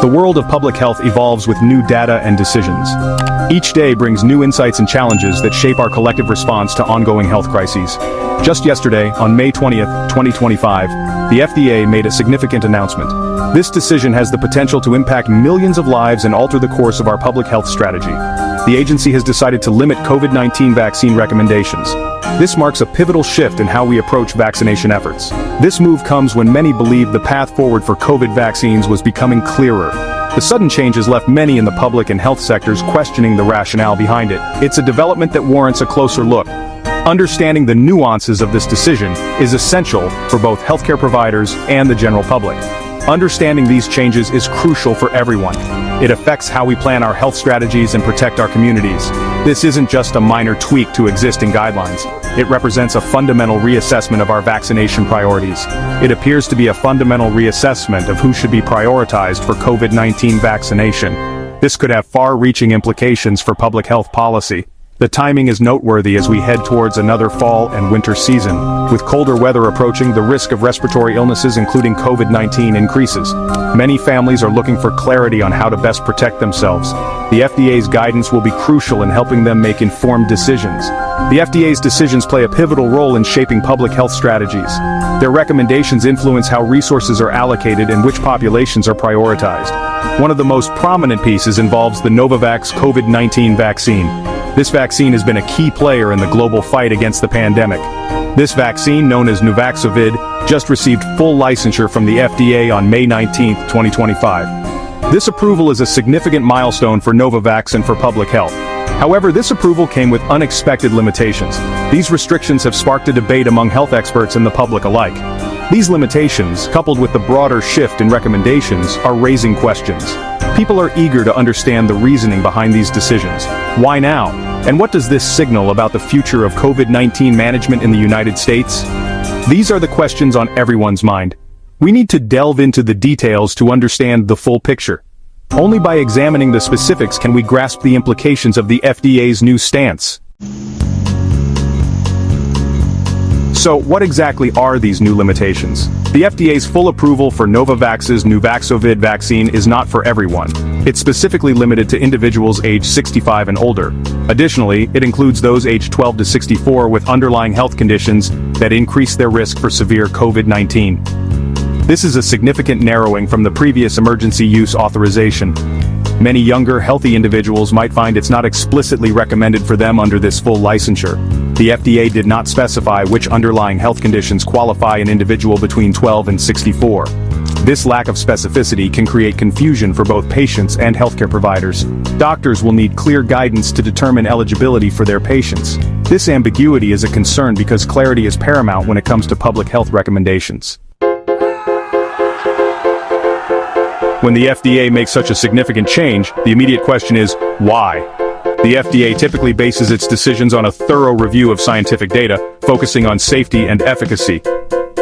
The world of public health evolves with new data and decisions. Each day brings new insights and challenges that shape our collective response to ongoing health crises. Just yesterday, on May 20th, 2025, the FDA made a significant announcement. This decision has the potential to impact millions of lives and alter the course of our public health strategy. The agency has decided to limit COVID-19 vaccine recommendations. This marks a pivotal shift in how we approach vaccination efforts. This move comes when many believed the path forward for COVID vaccines was becoming clearer. The sudden change has left many in the public and health sectors questioning the rationale behind it. It's a development that warrants a closer look. Understanding the nuances of this decision is essential for both healthcare providers and the general public. Understanding these changes is crucial for everyone. It affects how we plan our health strategies and protect our communities. This isn't just a minor tweak to existing guidelines. It represents a fundamental reassessment of our vaccination priorities. It appears to be a fundamental reassessment of who should be prioritized for COVID-19 vaccination. This could have far-reaching implications for public health policy. The timing is noteworthy as we head towards another fall and winter season. With colder weather approaching, the risk of respiratory illnesses including COVID-19 increases. Many families are looking for clarity on how to best protect themselves. The FDA's guidance will be crucial in helping them make informed decisions. The FDA's decisions play a pivotal role in shaping public health strategies. Their recommendations influence how resources are allocated and which populations are prioritized. One of the most prominent pieces involves the Novavax COVID-19 vaccine. This vaccine has been a key player in the global fight against the pandemic. This vaccine, known as Nuvaxovid, just received full licensure from the FDA on May 19, 2025. This approval is a significant milestone for Novavax and for public health. However, this approval came with unexpected limitations. These restrictions have sparked a debate among health experts and the public alike. These limitations, coupled with the broader shift in recommendations, are raising questions. People are eager to understand the reasoning behind these decisions. Why now? And what does this signal about the future of COVID-19 management in the United States? These are the questions on everyone's mind. We need to delve into the details to understand the full picture. Only by examining the specifics can we grasp the implications of the FDA's new stance. So, what exactly are these new limitations? The FDA's full approval for Novavax's Nuvaxovid vaccine is not for everyone. It's specifically limited to individuals aged 65 and older. Additionally, it includes those aged 12 to 64 with underlying health conditions that increase their risk for severe COVID-19. This is a significant narrowing from the previous emergency use authorization. Many younger, healthy individuals might find it's not explicitly recommended for them under this full licensure. The FDA did not specify which underlying health conditions qualify an individual between 12 and 64. This lack of specificity can create confusion for both patients and healthcare providers. Doctors will need clear guidance to determine eligibility for their patients. This ambiguity is a concern because clarity is paramount when it comes to public health recommendations. When the FDA makes such a significant change, the immediate question is, why? The FDA typically bases its decisions on a thorough review of scientific data, focusing on safety and efficacy.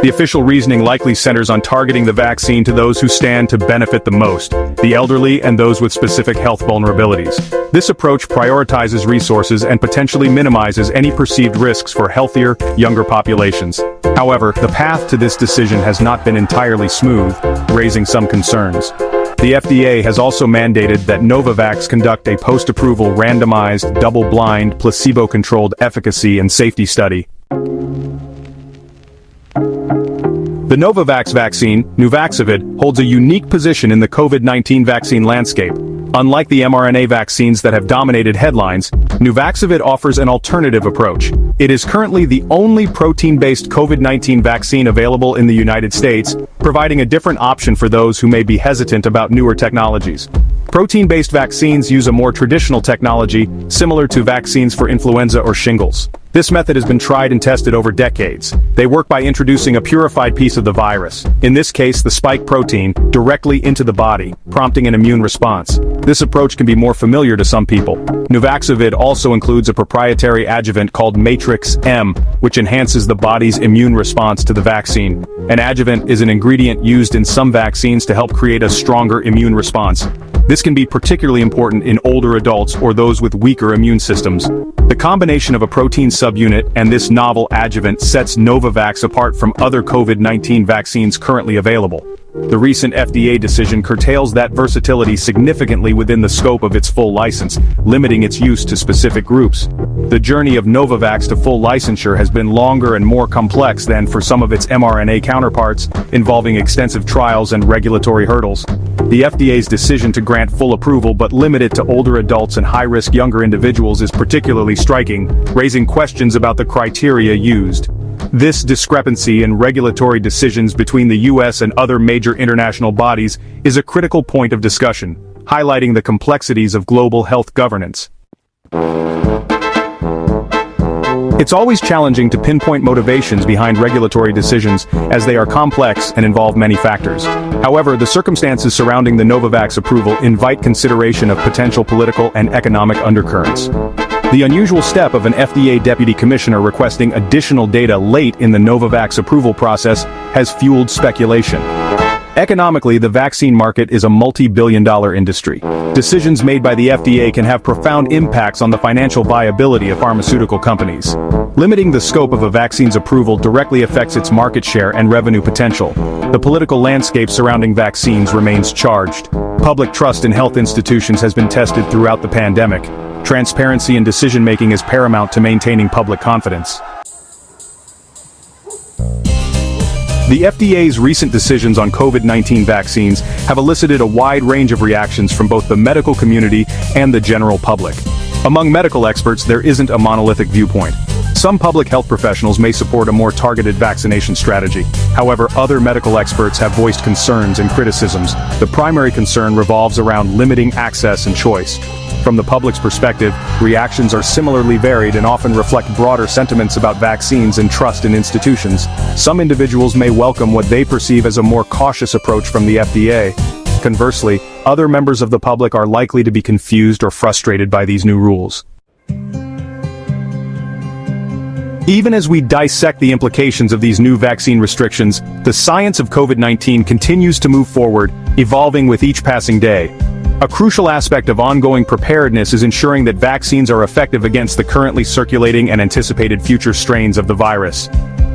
The official reasoning likely centers on targeting the vaccine to those who stand to benefit the most, the elderly and those with specific health vulnerabilities. This approach prioritizes resources and potentially minimizes any perceived risks for healthier, younger populations. However, the path to this decision has not been entirely smooth, raising some concerns. The FDA has also mandated that Novavax conduct a post-approval randomized, double-blind, placebo-controlled efficacy and safety study. The Novavax vaccine, Nuvaxovid, holds a unique position in the COVID-19 vaccine landscape. Unlike the mRNA vaccines that have dominated headlines, Nuvaxovid offers an alternative approach. It is currently the only protein-based COVID-19 vaccine available in the United States, providing a different option for those who may be hesitant about newer technologies. Protein-based vaccines use a more traditional technology, similar to vaccines for influenza or shingles. This method has been tried and tested over decades. They work by introducing a purified piece of the virus, in this case the spike protein, directly into the body, prompting an immune response. This approach can be more familiar to some people. Nuvaxovid also includes a proprietary adjuvant called Matrix-M, which enhances the body's immune response to the vaccine. An adjuvant is an ingredient used in some vaccines to help create a stronger immune response. This can be particularly important in older adults or those with weaker immune systems. The combination of a protein subunit and this novel adjuvant sets Novavax apart from other COVID-19 vaccines currently available. The recent FDA decision curtails that versatility significantly within the scope of its full license, limiting its use to specific groups. The journey of Novavax to full licensure has been longer and more complex than for some of its mRNA counterparts, involving extensive trials and regulatory hurdles. The FDA's decision to grant full approval but limit it to older adults and high-risk younger individuals is particularly striking, raising questions about the criteria used. This discrepancy in regulatory decisions between the US and other major international bodies is a critical point of discussion, highlighting the complexities of global health governance. It's always challenging to pinpoint motivations behind regulatory decisions, as they are complex and involve many factors. However, the circumstances surrounding the Novavax approval invite consideration of potential political and economic undercurrents. The unusual step of an FDA deputy commissioner requesting additional data late in the Novavax approval process has fueled speculation. Economically, the vaccine market is a multi-billion-dollar industry. Decisions made by the FDA can have profound impacts on the financial viability of pharmaceutical companies. Limiting the scope of a vaccine's approval directly affects its market share and revenue potential. The political landscape surrounding vaccines remains charged. Public trust in health institutions has been tested throughout the pandemic. Transparency in decision-making is paramount to maintaining public confidence. The FDA's recent decisions on COVID-19 vaccines have elicited a wide range of reactions from both the medical community and the general public. Among medical experts, there isn't a monolithic viewpoint. Some public health professionals may support a more targeted vaccination strategy. However, other medical experts have voiced concerns and criticisms. The primary concern revolves around limiting access and choice. From the public's perspective, reactions are similarly varied and often reflect broader sentiments about vaccines and trust in institutions. Some individuals may welcome what they perceive as a more cautious approach from the FDA. Conversely, other members of the public are likely to be confused or frustrated by these new rules. Even as we dissect the implications of these new vaccine restrictions, the science of COVID-19 continues to move forward, evolving with each passing day. A crucial aspect of ongoing preparedness is ensuring that vaccines are effective against the currently circulating and anticipated future strains of the virus.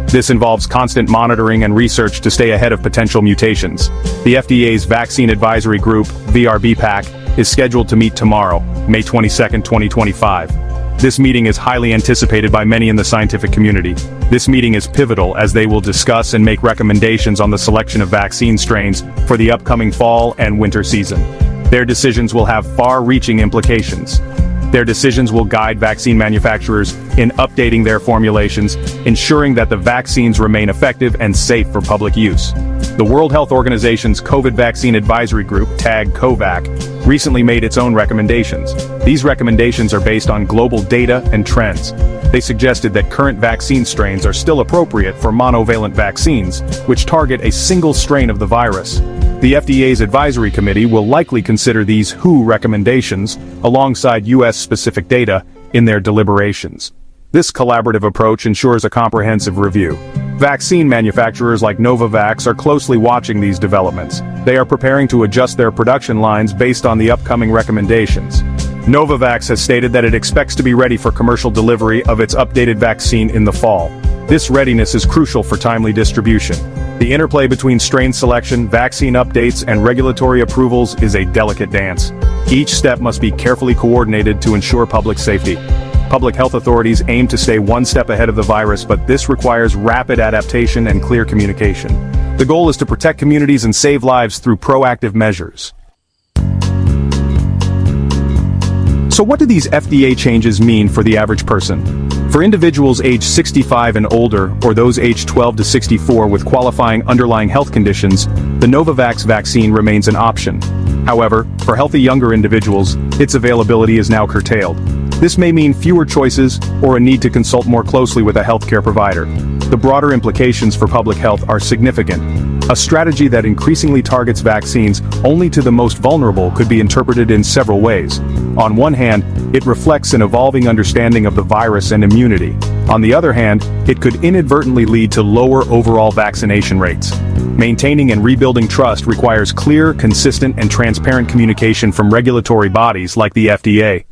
This involves constant monitoring and research to stay ahead of potential mutations. The FDA's Vaccine Advisory Group, VRBPAC, is scheduled to meet tomorrow, May 22, 2025. This meeting is highly anticipated by many in the scientific community. This meeting is pivotal as they will discuss and make recommendations on the selection of vaccine strains for the upcoming fall and winter season. Their decisions will have far-reaching implications. Their decisions will guide vaccine manufacturers in updating their formulations, ensuring that the vaccines remain effective and safe for public use. The World Health Organization's COVID Vaccine Advisory Group, tagged COVAC, recently made its own recommendations. These recommendations are based on global data and trends. They suggested that current vaccine strains are still appropriate for monovalent vaccines, which target a single strain of the virus. The FDA's advisory committee will likely consider these WHO recommendations, alongside US-specific data, in their deliberations. This collaborative approach ensures a comprehensive review. Vaccine manufacturers like Novavax are closely watching these developments. They are preparing to adjust their production lines based on the upcoming recommendations. Novavax has stated that it expects to be ready for commercial delivery of its updated vaccine in the fall. This readiness is crucial for timely distribution. The interplay between strain selection, vaccine updates, and regulatory approvals is a delicate dance. Each step must be carefully coordinated to ensure public safety. Public health authorities aim to stay one step ahead of the virus, but this requires rapid adaptation and clear communication. The goal is to protect communities and save lives through proactive measures. So what do these FDA changes mean for the average person? For individuals aged 65 and older, or those aged 12 to 64 with qualifying underlying health conditions, the Novavax vaccine remains an option. However, for healthy younger individuals, its availability is now curtailed. This may mean fewer choices or a need to consult more closely with a healthcare provider. The broader implications for public health are significant. A strategy that increasingly targets vaccines only to the most vulnerable could be interpreted in several ways. On one hand, it reflects an evolving understanding of the virus and immunity. On the other hand, it could inadvertently lead to lower overall vaccination rates. Maintaining and rebuilding trust requires clear, consistent, and transparent communication from regulatory bodies like the FDA.